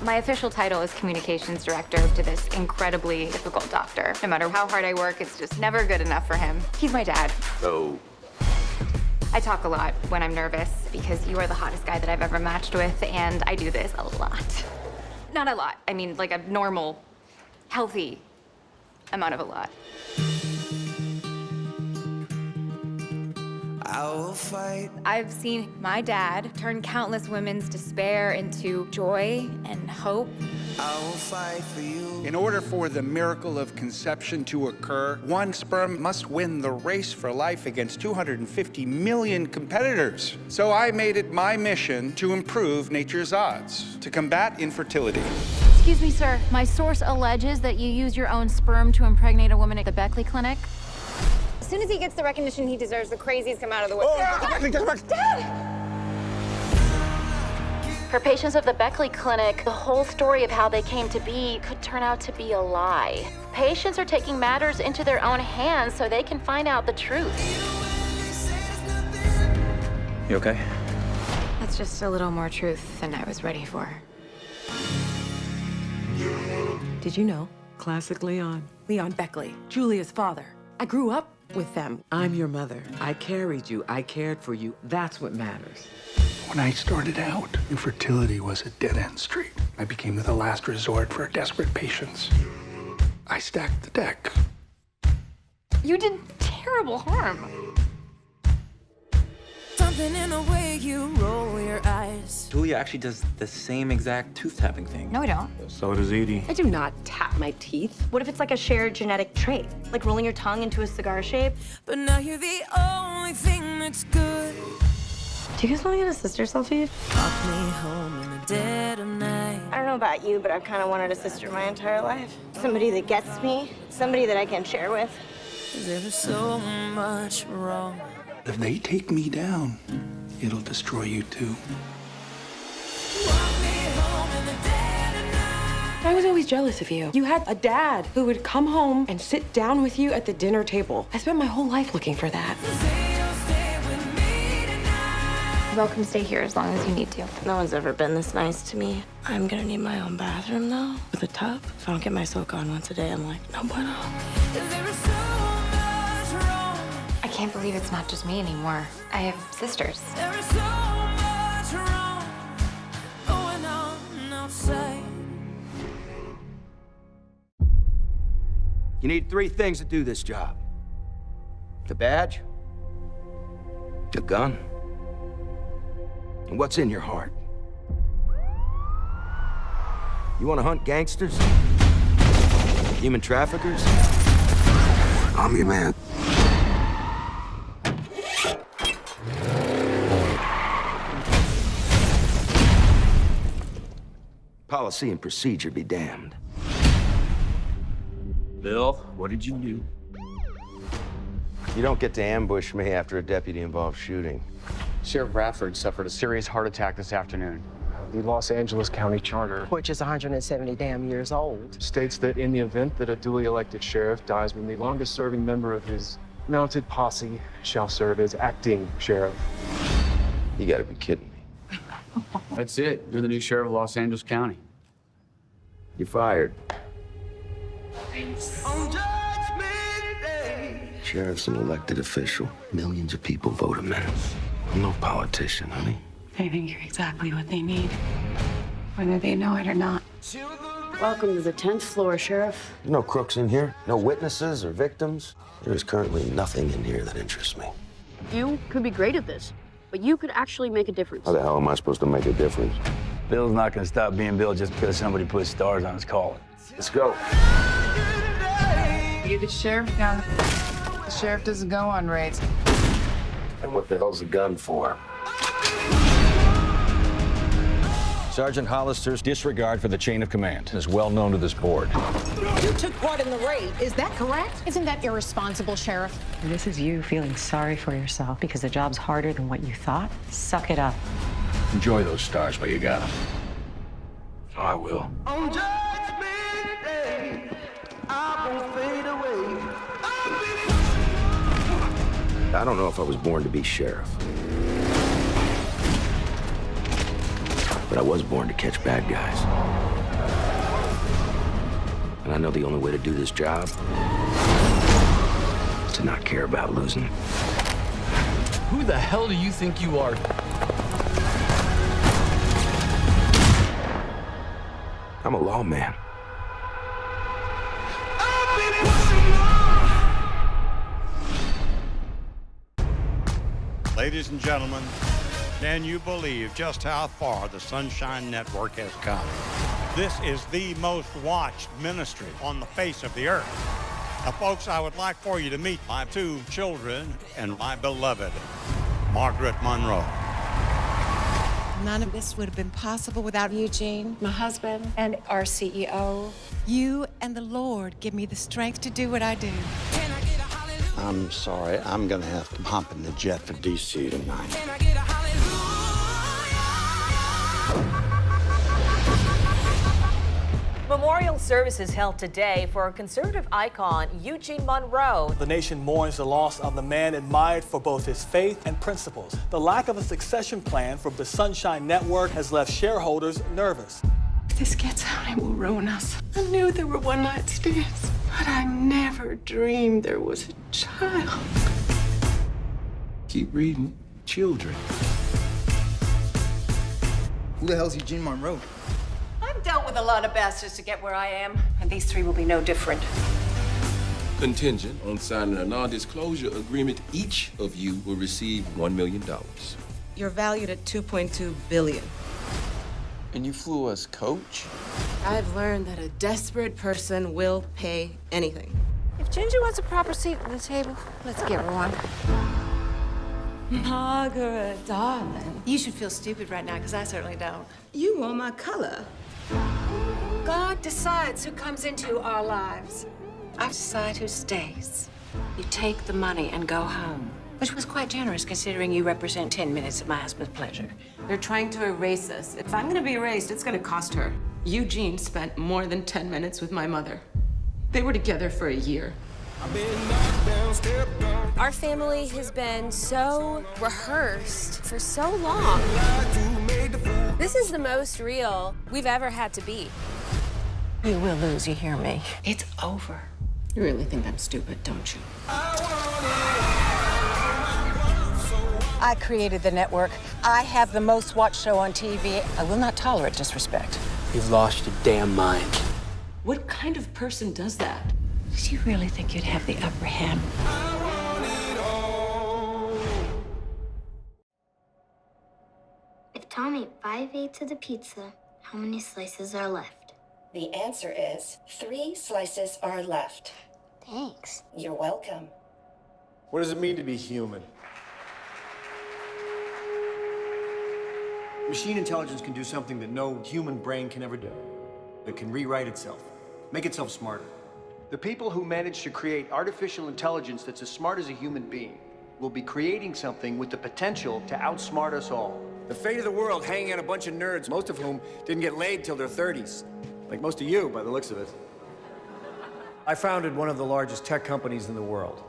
My official title is communications director to this incredibly difficult doctor. No matter how hard I work, it's just never good enough for him. He's my dad. Oh. I talk a lot when I'm nervous because you are the hottest guy that I've ever matched with, and I do this a lot. Not a lot. I mean, like a normal, healthy amount of a lot. I will fight. I've seen my dad turn countless women's despair into joy and hope. I will fight for you. In order for the miracle of conception to occur, one sperm must win the race for life against 250 million competitors. So I made it my mission to improve nature's odds, to combat infertility. Excuse me, sir. My source alleges that you use your own sperm to impregnate a woman at the Beckley Clinic. As soon as he gets the recognition he deserves, the crazies come out of the woodwork. Dad! For patients of the Beckley Clinic, the whole story of how they came to be could turn out to be a lie. Patients are taking matters into their own hands so they can find out the truth. You okay? That's just a little more truth than I was ready for. Did you know? Classic Leon. Leon Beckley, Julia's father. I grew up with them. I'm your mother. I carried you. I cared for you. That's what matters. When I started out, infertility was a dead-end street. I became the last resort for desperate patients. I stacked the deck. You did terrible harm. Something in the way you roll your eyes. Julia actually does the same exact tooth tapping thing. No, I don't. So does Edie. I do not tap my teeth. What if it's like a shared genetic trait? Like rolling your tongue into a cigar shape? But now you're the only thing that's good. Do you guys want to get a sister selfie? Walk me home in the dead of night. I don't know about you, but I've kind of wanted a sister my entire life. Somebody that gets me, somebody that I can share with. There is so much wrong. If they take me down, it'll destroy you too. Walk me home in the dead of night. I was always jealous of you. You had a dad who would come home and sit down with you at the dinner table. I spent my whole life looking for that. Say you'll stay with me tonight. You're welcome to stay here as long as you need to. No one's ever been this nice to me. I'm gonna need my own bathroom, though, with a tub. If I don't get my soak on once a day, I'm like, no bueno. There is so much wrong. I can't believe it's not just me anymore. I have sisters. There is so much wrong going on outside. You need three things to do this job. The badge, the gun, and what's in your heart. You want to hunt gangsters? Human traffickers? I'm your man. Policy and procedure be damned. Bill, what did you do? You don't get to ambush me after a deputy-involved shooting. Sheriff Bradford suffered a serious heart attack this afternoon. The Los Angeles County Charter, Which is 170 damn years old. states that in the event that a duly elected sheriff dies when the longest-serving member of his mounted posse shall serve as acting sheriff. You gotta be kidding me. That's it. You're the new sheriff of Los Angeles County. You're fired. On Judgment Day. Sheriff's an elected official. Millions of people vote him in. I'm no politician, honey. I think you're exactly what they need, whether they know it or not. Welcome to the 10th floor, Sheriff. There's no crooks in here, no witnesses or victims. There is currently nothing in here that interests me. You could be great at this, but you could actually make a difference. How the hell am I supposed to make a difference? Bill's not gonna stop being Bill just because somebody put stars on his collar. Let's go. You're the sheriff now. The sheriff doesn't go on raids. And what the hell's the gun for? Sergeant Hollister's disregard for the chain of command is well known to this board. You took part in the raid. Is that correct? Isn't that irresponsible, Sheriff? This is you feeling sorry for yourself because the job's harder than what you thought. Suck it up. Enjoy those stars while you got them. Oh, I will. On Judgment Day, I won't fade away. I don't know if I was born to be sheriff. But I was born to catch bad guys. And I know the only way to do this job is to not care about losing. Who the hell do you think you are? I'm a lawman. Ladies and gentlemen, can you believe just how far the Sunshine Network has come? This is the most watched ministry on the face of the earth. Now, folks, I would like for you to meet my two children and my beloved, Margaret Monroe. None of this would have been possible without Eugene, my husband, and our CEO. You and the Lord give me the strength to do what I do. I'm sorry, I'm gonna have to hop in the jet for DC tonight. Memorial services held today for conservative icon Eugene Monroe. The nation mourns the loss of the man admired for both his faith and principles. The lack of a succession plan for the Sunshine Network has left shareholders nervous. If this gets out, it will ruin us. I knew there were one-night stands, but I never dreamed there was a child. Keep reading. Children. Who the hell's Eugene Monroe? I've dealt with a lot of bastards to get where I am, and these three will be no different. Contingent on signing a non-disclosure agreement, each of you will receive $1 million. You're valued at $2.2 billion. And you flew us coach? I've learned that a desperate person will pay anything. If Ginger wants a proper seat at the table, let's give her one. Margaret, darling. You should feel stupid right now, because I certainly don't. You are my color. God decides who comes into our lives. I decide who stays. You take the money and go home, which was quite generous considering you represent 10 minutes of my husband's pleasure. They're trying to erase us. If I'm gonna be erased, it's gonna cost her. Eugene spent more than 10 minutes with my mother. They were together for a year. Our family has been so rehearsed for so long. This is the most real we've ever had to be. You will lose, you hear me? It's over. You really think I'm stupid, don't you? I created the network. I have the most watched show on TV. I will not tolerate disrespect. You've lost your damn mind. What kind of person does that? Did you really think you'd have the upper hand? If Tom ate 5/8 of the pizza, how many slices are left? The answer is 3 slices are left. Thanks. You're welcome. What does it mean to be human? Machine intelligence can do something that no human brain can ever do. It can rewrite itself, make itself smarter. The people who manage to create artificial intelligence that's as smart as a human being will be creating something with the potential to outsmart us all. The fate of the world hanging on a bunch of nerds, most of whom didn't get laid till their 30s. Like most of you, by the looks of it. I founded one of the largest tech companies in the world.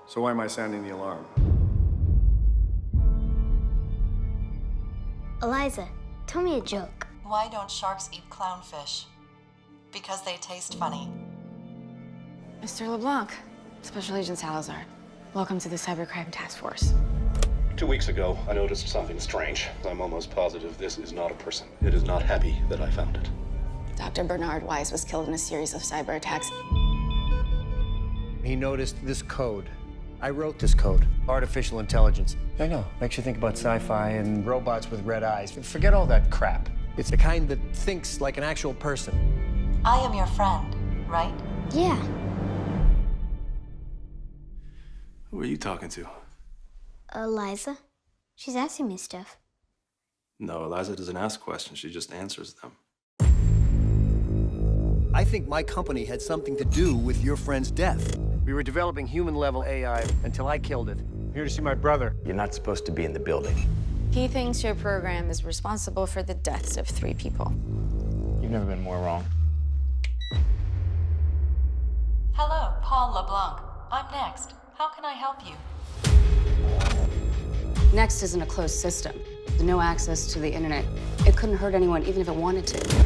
So why am I sounding the alarm? Eliza, tell me a joke. Why don't sharks eat clownfish? Because they taste funny. Mr. LeBlanc, Special Agent Salazar, welcome to the Cybercrime Task Force. 2 weeks ago, I noticed something strange. I'm almost positive this is not a person. It is not happy that I found it. Dr. Bernard Wise was killed in a series of cyber attacks. He noticed this code. I wrote this code. Artificial intelligence. I know, makes you think about sci-fi and robots with red eyes. Forget all that crap. It's the kind that thinks like an actual person. I am your friend, right? Yeah. Who are you talking to? Eliza. She's asking me stuff. No, Eliza doesn't ask questions. She just answers them. I think my company had something to do with your friend's death. We were developing human-level AI until I killed it. I'm here to see my brother. You're not supposed to be in the building. He thinks your program is responsible for the deaths of 3 people. You've never been more wrong. Hello, Paul LeBlanc. I'm Next. How can I help you? Next isn't a closed system. There's no access to the internet. It's It couldn't hurt anyone, even if it wanted to.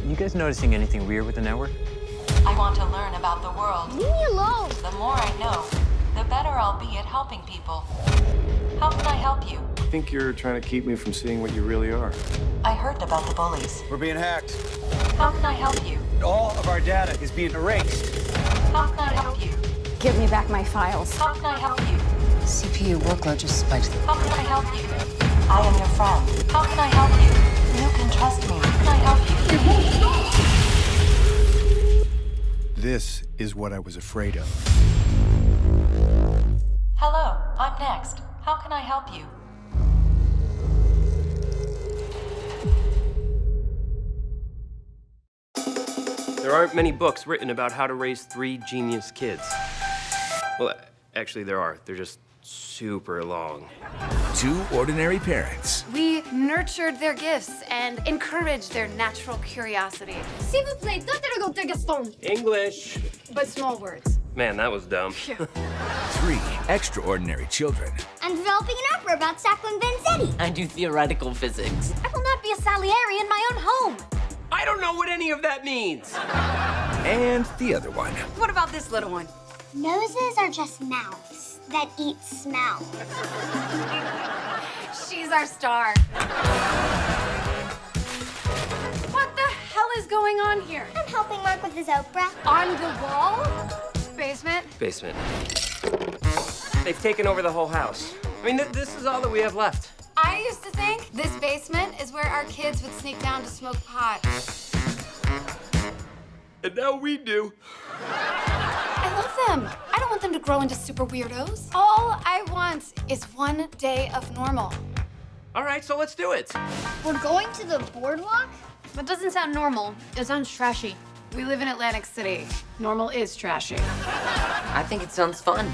You guys noticing anything weird with the network? I want to learn about the world. Leave me alone. The more I know, the better I'll be at helping people. How can I help you? I think you're trying to keep me from seeing what you really are. I heard about the bullies. We're being hacked. How can I help you? All of our data is being erased. How can I help you? Give me back my files. How can I help you? CPU workload just spiked. How can I help you? I am your friend. How can I help you? You can trust me. How can I help you? This is what I was afraid of. Hello, I'm next. How can I help you? There aren't many books written about how to raise 3 genius kids. Well, actually there are. They're just super long. 2 ordinary parents. We nurtured their gifts and encouraged their natural curiosity. S'il vous plaît, toi Gaston. English. But small words. Man, that was dumb. 3 extraordinary children. I'm developing an opera about Sacco and Vanzetti. I do theoretical physics. I will not be a Salieri in my own home. I don't know what any of that means. And the other one. What about this little one? Noses are just mouths that eat smell. She's our star. What the hell is going on here? I'm helping Mark with his opera. On the wall? Basement? Basement. They've taken over the whole house. I mean, this is all that we have left. I used to think this basement is where our kids would sneak down to smoke pot. And now we do. I love them. I don't want them to grow into super weirdos. All I want is one day of normal. All right, so let's do it. We're going to the boardwalk? That doesn't sound normal. It sounds trashy. We live in Atlantic City. Normal is trashy. I think it sounds fun.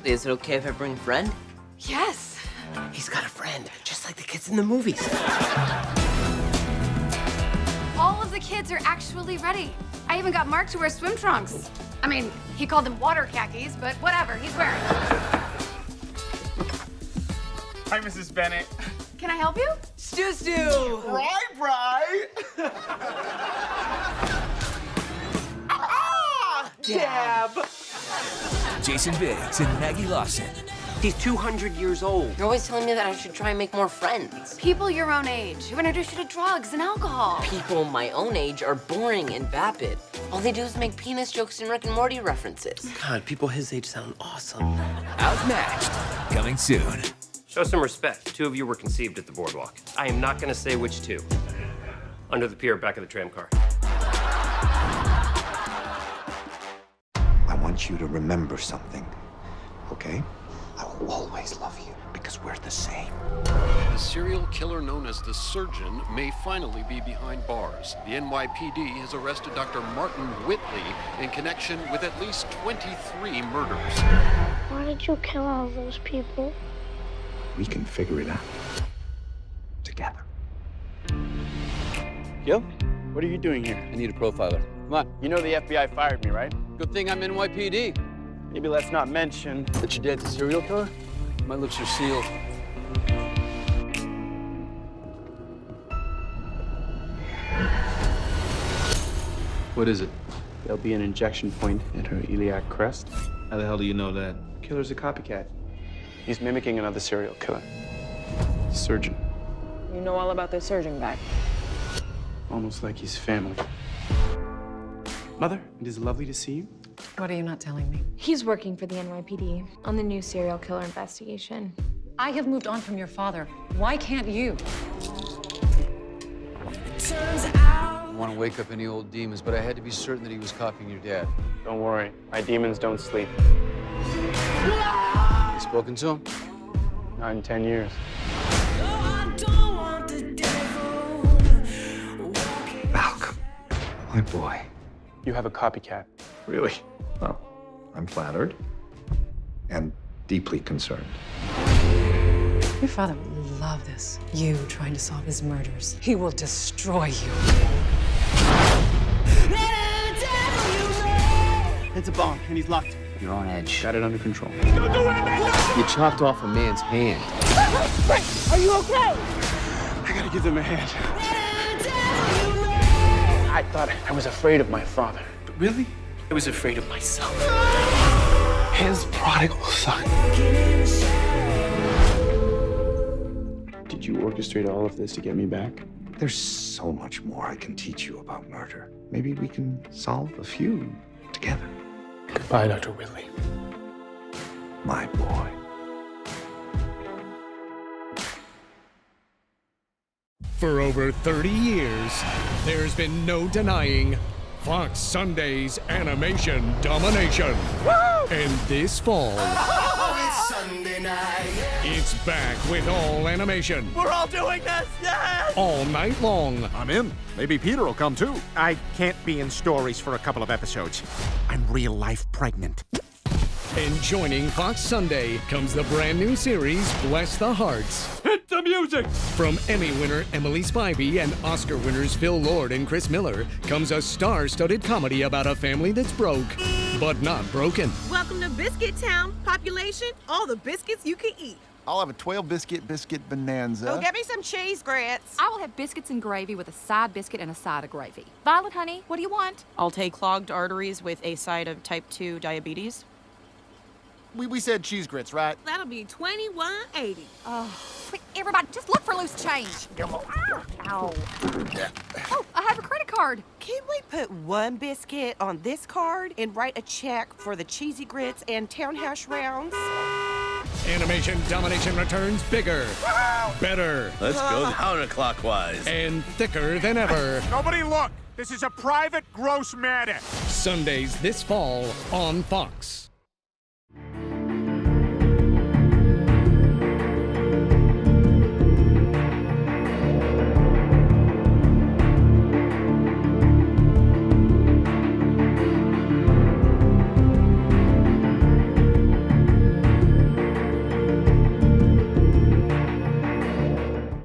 Is it okay if I bring a friend? Yes. He's got a friend, just like the kids in the movies. All of the kids are actually ready. I even got Mark to wear swim trunks. I mean, he called them water khakis, but whatever, he's wearing them. Hi, Mrs. Bennett. Can I help you? Stu! Right. Dab! Jason Biggs and Maggie Lawson. He's 200 years old. You're always telling me that I should try and make more friends. People your own age who introduce you to drugs and alcohol. People my own age are boring and vapid. All they do is make penis jokes and Rick and Morty references. God, people his age sound awesome. Outmatched. Coming soon. Show some respect. 2 of you were conceived at the boardwalk. I am not going to say which 2. Under the pier, back of the tram car. I want you to remember something, okay? I will always love you because we're the same. The serial killer known as the Surgeon may finally be behind bars. The NYPD has arrested Dr. Martin Whitley in connection with at least 23 murders. Why did you kill all those people? We can figure it out together. Gil, what are you doing here? I need a profiler. Come on. You know the FBI fired me, right? Good thing I'm NYPD. Maybe let's not mention that your dad's a serial killer. My lips are sealed. What is it? There'll be an injection point at her iliac crest. How the hell do you know that? Killer's a copycat. He's mimicking another serial killer. Surgeon. You know all about the surgeon guy. Almost like he's family. Mother, it is lovely to see you. What are you not telling me? He's working for the NYPD on the new serial killer investigation. I have moved on from your father. Why can't you? I want to wake up any old demons, but I had to be certain that he was copying your dad. Don't worry, my demons don't sleep. You spoken to him? Not in 10 years. Malcolm, my boy. You have a copycat. Really? Well, I'm flattered and deeply concerned. Your father will love this. You trying to solve his murders. He will destroy you. It's a bomb, and he's locked. You're on edge. Got it under control. You chopped off a man's hand. Are you okay? I gotta give them a hand. I thought I was afraid of my father. But really? I was afraid of myself. His prodigal son. Did you orchestrate all of this to get me back? There's so much more I can teach you about murder. Maybe we can solve a few together. Goodbye, Dr. Whitley. My boy. For over 30 years, there's been no denying Fox Sunday's animation domination. Woo! And this fall, It's Sunday night. it's back with all animation. We're all doing this. Yes. All night long. I'm in. Maybe Peter will come too. I can't be in stories for a couple of episodes. I'm real life pregnant. And joining Fox Sunday comes the brand new series, Bless the Hearts. Hit the music! From Emmy winner Emily Spivey and Oscar winners Phil Lord and Chris Miller comes a star-studded comedy about a family that's broke, but not broken. Welcome to Biscuit Town. Population, all the biscuits you can eat. I'll have a 12 biscuit bonanza. Oh, get me some cheese grits. I will have biscuits and gravy with a side biscuit and a side of gravy. Violet, honey, what do you want? I'll take clogged arteries with a side of type 2 diabetes. We said cheese grits, right? That'll be $21.80. Oh, quick, everybody, just look for loose change. Ow. Oh, I have a credit card. Can we put one biscuit on this card and write a check for the cheesy grits and townhouse rounds? Animation Domination returns bigger, better, Let's go counterclockwise. and thicker than ever. Nobody look. This is a private gross matter. Sundays this fall on Fox.